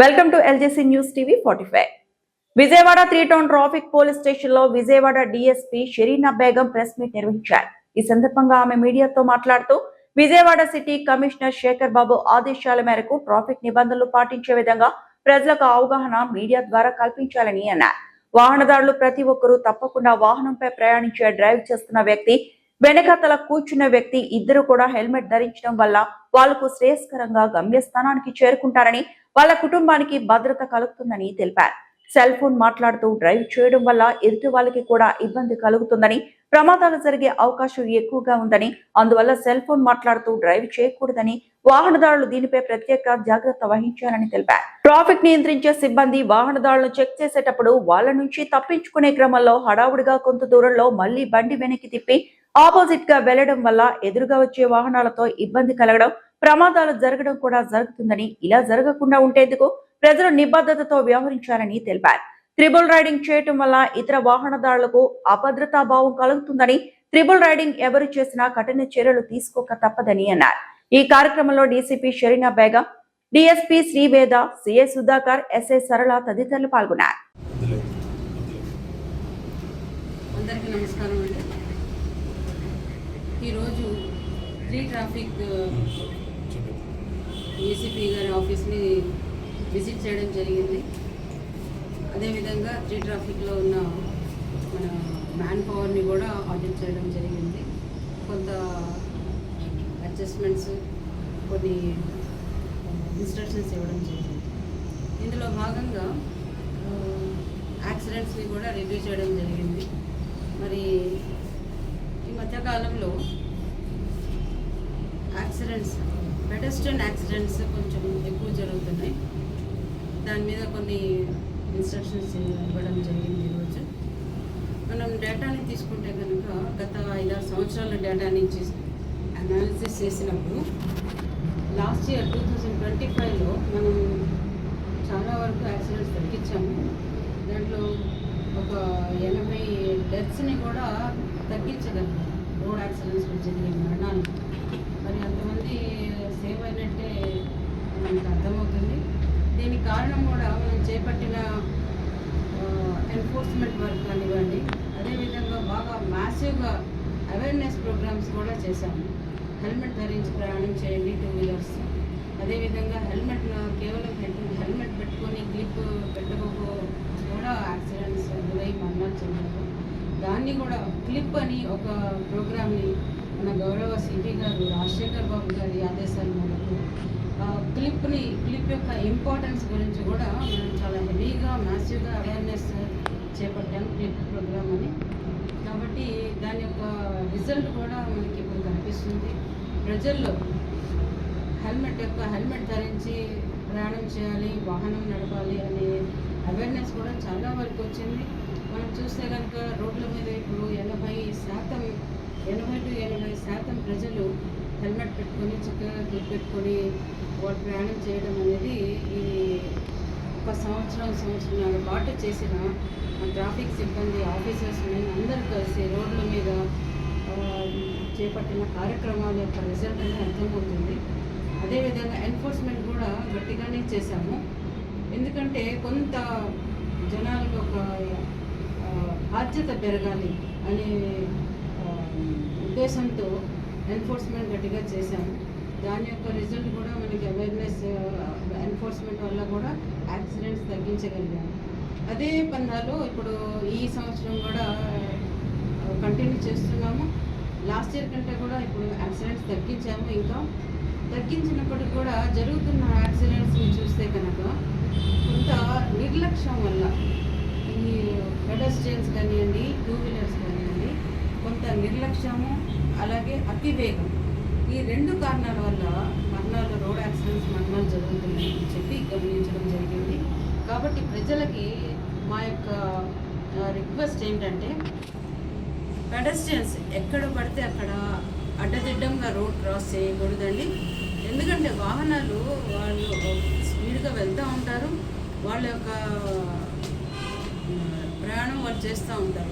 Welcome to LJC news TV 45. Vijayawada 3 town traffic police station లో Vijayawada DSP Sharina Begum press meet నిర్వహించారు. ఈ సందర్భంగా ఆమె మీడియాతో మాట్లాడుతూ విజయవాడ సిటీ కమిషనర్ శేఖర్ బాబు ఆదేశాల మేరకు ట్రాఫిక్ నిబంధనలు పాటించే విధంగా ప్రజలకు అవగాహన మీడియా ద్వారా కల్పించాలని అన్నారు. వాహనదారులు ప్రతి ఒక్కరూ తప్పకుండా వాహనంపై ప్రయాణించే డ్రైవ్ చేస్తున్న వ్యక్తి, వెనకతల కూర్చున్న వ్యక్తి ఇద్దరు కూడా హెల్మెట్ ధరించడం వల్ల వాళ్లకు శ్రేయస్కరంగా గమ్యస్థానానికి చేరుకుంటారని, వాళ్ళ కుటుంబానికి భద్రత కలుగుతుందని తెలిపారు. సెల్ ఫోన్ మాట్లాడుతూ డ్రైవ్ చేయడం వల్ల ఎదుటి వాళ్ళకి కూడా ఇబ్బంది కలుగుతుందని, ప్రమాదాలు జరిగే అవకాశం ఎక్కువగా ఉందని, అందువల్ల సెల్ ఫోన్ మాట్లాడుతూ డ్రైవ్ చేయకూడదని, వాహనదారులు దీనిపై ప్రత్యేక జాగ్రత్త వహించాలని తెలిపారు. ట్రాఫిక్ నియంత్రించే సిబ్బంది వాహనదారులను చెక్ చేసేటప్పుడు వాళ్ళ నుంచి తప్పించుకునే క్రమంలో హడావుడిగా కొంత దూరంలో మళ్లీ బండి వెనక్కి తిప్పి ఆపోజిట్ గా వెళ్లడం వల్ల ఎదురుగా వచ్చే వాహనాలతో ఇబ్బంది కలగడం, ప్రమాదాలు జరగడం కూడా జరుగుతుందని, ఇలా జరగకుండా ఉండేందుకు ప్రజలు నిబద్ధతతో వ్యవహరించాలని తెలిపారు. త్రిబుల్ రైడింగ్ చేయటం వల్ల ఇతర వాహనదారులకు అభద్రతా భావం కలుగుతుందని, త్రిబుల్ రైడింగ్ ఎవరు చేసినా కఠిన చర్యలు తీసుకోక తప్పదని అన్నారు. ఈ కార్యక్రమంలో DCP Sharina Begum, DSP Sriveda, CI Sudhakar, SI Sarala తదితరులు పాల్గొన్నారు. అందరికీ నమస్కారం అండి. ఈరోజు ట్రాఫిక్ ఏసీపీ గారి ఆఫీస్ని విజిట్ చేయడం జరిగింది. అదేవిధంగా ట్రాఫిక్లో ఉన్న మన మ్యాన్ పవర్ని కూడా ఆడిట్ చేయడం జరిగింది. కొంత అడ్జస్ట్మెంట్స్, కొన్ని ఇన్స్ట్రక్షన్స్ ఇవ్వడం జరిగింది. ఇందులో భాగంగా యాక్సిడెంట్స్ని కూడా రివ్యూ చేయడం జరిగింది. మరి ఈ మధ్యకాలంలో పెడెస్ట్రియన్ యాక్సిడెంట్స్ కొంచెం ఎక్కువ జరుగుతున్నాయి. దాని మీద కొన్ని ఇన్స్ట్రక్షన్స్ ఇవ్వడం జరిగింది. ఈరోజు మనం డేటాని తీసుకుంటే కనుక గత 5-6 సంవత్సరాల డేటాని అనాలిసిస్ చేసినప్పుడు లాస్ట్ ఇయర్ 2025లో మనం చాలా వరకు యాక్సిడెంట్స్ తగ్గించాము. దాంట్లో ఒక 80 డెత్స్ని కూడా తగ్గించగలిగాం. రోడ్ యాక్సిడెంట్స్లో జరిగే మరణాలు మరి అంతమంది సేవ్ అయినట్టే మనకు అర్థమవుతుంది. దీనికి కారణం కూడా మనం చేపట్టిన ఎన్ఫోర్స్మెంట్ వర్క్ కానివ్వండి, అదేవిధంగా బాగా మ్యాసివ్గా అవేర్నెస్ ప్రోగ్రామ్స్ కూడా చేశాము. హెల్మెట్ ధరించి ప్రయాణం చేయండి 2 వీలర్స్. అదేవిధంగా కేవలం హెల్మెట్ పెట్టుకొని క్లిప్ పెట్టకపో కూడా యాక్సిడెంట్స్ గురై మరణాలు చెందారు. దాన్ని కూడా క్లిప్ అని ఒక ప్రోగ్రామ్ని మన గౌరవ సిపి గారు రాజశేఖర్ బాబు గారి ఆదేశాల మేరకు క్లిప్ యొక్క ఇంపార్టెన్స్ గురించి కూడా మనం చాలా హెవీగా మ్యాసివ్గా అవేర్నెస్ చేపట్టాం క్లిప్ ప్రోగ్రామ్ అని. కాబట్టి దాని యొక్క రిజల్ట్ కూడా మనకి ఇప్పుడు కనిపిస్తుంది. ప్రజల్లో హెల్మెట్ ధరించి ప్రయాణం చేయాలి, వాహనం నడపాలి అనే అవేర్నెస్ కూడా చాలా వరకు వచ్చింది. మనం చూస్తే కనుక రోడ్ల మీద ఇప్పుడు 80-80% ప్రజలు హెల్మెట్ పెట్టుకొని చక్కగా క్లిప్ పెట్టుకొని వాళ్ళు ప్రయాణం చేయడం అనేది ఈ ఒక సంవత్సరాల పాటు చేసిన ట్రాఫిక్ సిబ్బంది ఆఫీసర్స్ అందరూ కలిసి రోడ్ల మీద చేపట్టిన కార్యక్రమాల యొక్క రిజల్ట్ అనేది అర్థమవుతుంది. అదేవిధంగా ఎన్ఫోర్స్మెంట్ కూడా గట్టిగానే చేశాము. ఎందుకంటే కొంత జనాలకు ఒక బాధ్యత పెరగాలి అనే ఉద్దేశంతో ఎన్ఫోర్స్మెంట్ గట్టిగా చేశాము. దాని యొక్క రిజల్ట్ కూడా మనకి అవేర్నెస్ ఎన్ఫోర్స్మెంట్ వల్ల కూడా యాక్సిడెంట్స్ తగ్గించగలిగాము. అదే పందాలో ఇప్పుడు ఈ సంవత్సరం కూడా కంటిన్యూ చేస్తున్నాము. లాస్ట్ ఇయర్ కంటే కూడా ఇప్పుడు యాక్సిడెంట్స్ తగ్గించాము. ఇంకా తగ్గించినప్పటికీ కూడా జరుగుతున్న యాక్సిడెంట్స్ని చూస్తే కనుక కొంత నిర్లక్ష్యం వల్ల ఈ పెడెస్ట్రియన్స్ కానివ్వండి, 2 వీలర్స్ కానివ్వండి, కొంత నిర్లక్ష్యము, అలాగే అతివేగం, ఈ 2 కారణాల వల్ల రోడ్ యాక్సిడెంట్స్ మరణాలు జరుగుతున్నాయని చెప్పి గమనించడం జరిగింది. కాబట్టి ప్రజలకి మా యొక్క రిక్వెస్ట్ ఏంటంటే పెడెస్ట్రియన్స్ ఎక్కడ పడితే అక్కడ అడ్డదిడ్డంగా రోడ్ క్రాస్ చేయకూడదండి. ఎందుకంటే వాళ్ళు స్పీడ్గా వెళ్తూ ఉంటారు, వాళ్ళ యొక్క ప్రయాణం వాళ్ళు చేస్తూ ఉంటారు.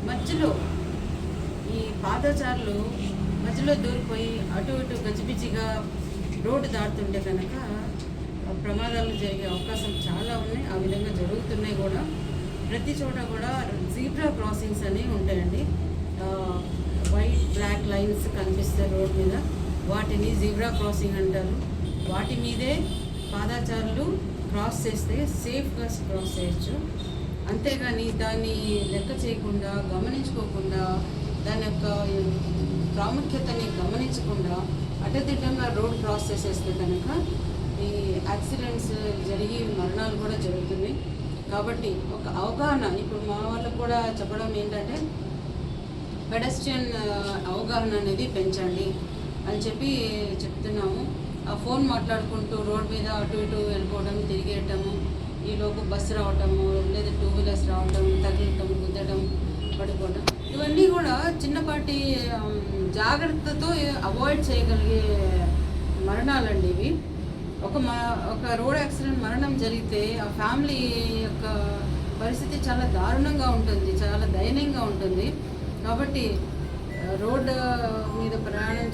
మధ్యలో ఈ పాదచారులు మధ్యలో దూరిపోయి అటు ఇటు గజిబిజిగా రోడ్డు దాటుతుంటే కనుక ప్రమాదాలు జరిగే అవకాశం చాలా ఉన్నాయి. ఆ విధంగా జరుగుతున్నాయి కూడా. ప్రతి చోట కూడా జీబ్రా క్రాసింగ్స్ అనేవి ఉంటాయండి. వైట్ బ్లాక్ లైన్స్ కనిపిస్తాయి రోడ్ మీద, వాటిని జీబ్రా క్రాసింగ్ అంటారు. వాటి మీదే పాదాచారులు క్రాస్ చేస్తే సేఫ్గా క్రాస్ చేయొచ్చు. అంతేగాని దాన్ని లెక్క చేయకుండా, గమనించుకోకుండా, దాని యొక్క ప్రాముఖ్యతని గమనించకుండా అడ్డదిడ్డంగా రోడ్ క్రాస్ చేసేస్తే కనుక ఈ యాక్సిడెంట్స్ జరిగి మరణాలు కూడా జరుగుతున్నాయి. కాబట్టి ఒక అవగాహన ఇప్పుడు మా వాళ్ళకు కూడా చెప్పడం ఏంటంటే, పెడస్ట్రియన్ అవగాహన అనేది పెంచండి అని చెప్పి చెప్తున్నాము. ఆ ఫోన్ మాట్లాడుకుంటూ రోడ్ మీద అటు ఇటు వెళ్ళిపోవడం, తిరిగేయటము, ఈలోపు బస్సు రావటము, లేదా 2 వీలర్స్ రావటం, తగలటం, గుద్దడం, పడిపోవడం, ఇవన్నీ కూడా చిన్నపాటి జాగ్రత్తతో అవాయిడ్ చేయగలిగే మరణాలండి ఇవి. ఒక రోడ్ యాక్సిడెంట్ మరణం జరిగితే ఆ ఫ్యామిలీ యొక్క పరిస్థితి చాలా దారుణంగా ఉంటుంది, చాలా దయనీయంగా ఉంటుంది. కాబట్టి రోడ్ మీద ప్రయాణం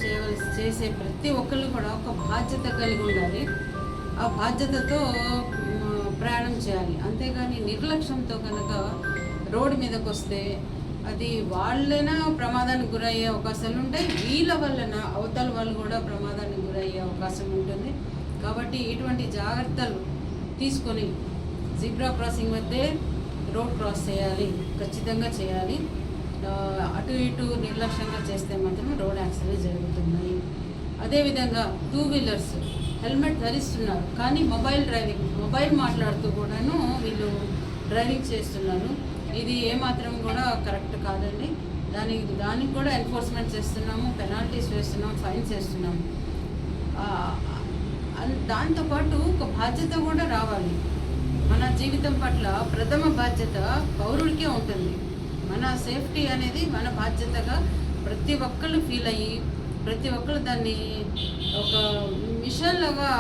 చేసే ప్రతి ఒక్కళ్ళు కూడా ఒక బాధ్యత కలిగి ఉండాలి. ఆ బాధ్యతతో ప్రయాణం చేయాలి. అంతేగాని నిర్లక్ష్యంతో కనుక రోడ్డు మీదకి వస్తే అది వాళ్ళైనా ప్రమాదానికి గురయ్యే అవకాశాలు ఉంటాయి, వీళ్ళ వలన అవతల వాళ్ళు కూడా ప్రమాదానికి గురయ్యే అవకాశం ఉంటుంది. కాబట్టి ఇటువంటి జాగ్రత్తలు తీసుకొని జీబ్రా క్రాసింగ్ మధ్య రోడ్ క్రాస్ చేయాలి, ఖచ్చితంగా చేయాలి. అటు ఇటు నిర్లక్ష్యంగా చేస్తే మాత్రం రోడ్ యాక్సిడెంట్ జరుగుతున్నాయి. అదేవిధంగా 2 వీలర్స్ హెల్మెట్ ధరిస్తున్నారు, కానీ మొబైల్ మాట్లాడుతూ కూడాను వీళ్ళు డ్రైవింగ్ చేస్తున్నారు. ఇది ఏమాత్రం కూడా కరెక్ట్ కాదండి. దానికి కూడా ఎన్ఫోర్స్మెంట్ చేస్తున్నాము, పెనాల్టీస్ వేస్తున్నాము, ఫైన్స్ వేస్తున్నాము. దాంతోపాటు ఒక బాధ్యత కూడా రావాలి. మన జీవితం పట్ల ప్రథమ బాధ్యత పౌరుడికే ఉంటుంది. మన సేఫ్టీ అనేది మన బాధ్యతగా ప్రతి ఒక్కళ్ళు ఫీల్ అయ్యి, ప్రతి ఒక్కరు దాన్ని ఒక మిషన్లాగా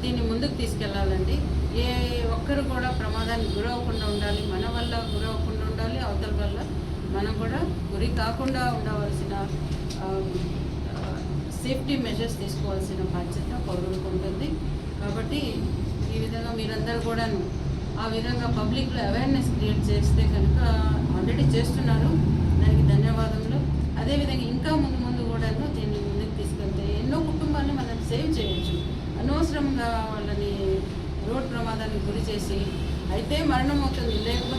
దీన్ని ముందుకు తీసుకెళ్ళాలండి. ఏ ఒక్కరు కూడా ప్రమాదానికి గురవకుండా ఉండాలి, మన వల్ల గురవకుండా ఉండాలి, అవతల వల్ల మనం కూడా గురి కాకుండా ఉండవలసిన సేఫ్టీ మెజర్స్ తీసుకోవాల్సిన బాధ్యత పౌరులకు ఉంటుంది. కాబట్టి ఈ విధంగా మీరందరూ కూడాను ఆ విధంగా పబ్లిక్లో అవేర్నెస్ క్రియేట్ చేస్తే కనుక ఆల్రెడీ చేస్తున్నారు, దానికి ధన్యవాదములు. అదేవిధంగా ఇంకా ముందు కూడాను దీన్ని ముందుకు తీసుకెళ్తే ఎన్నో కుటుంబాన్ని మనం సేవ్ చేయొచ్చు. అనవసరంగా వాళ్ళని రోడ్ ప్రమాదానికి గురి చేసి అయితే మరణం అవుతుంది, లేకపోతే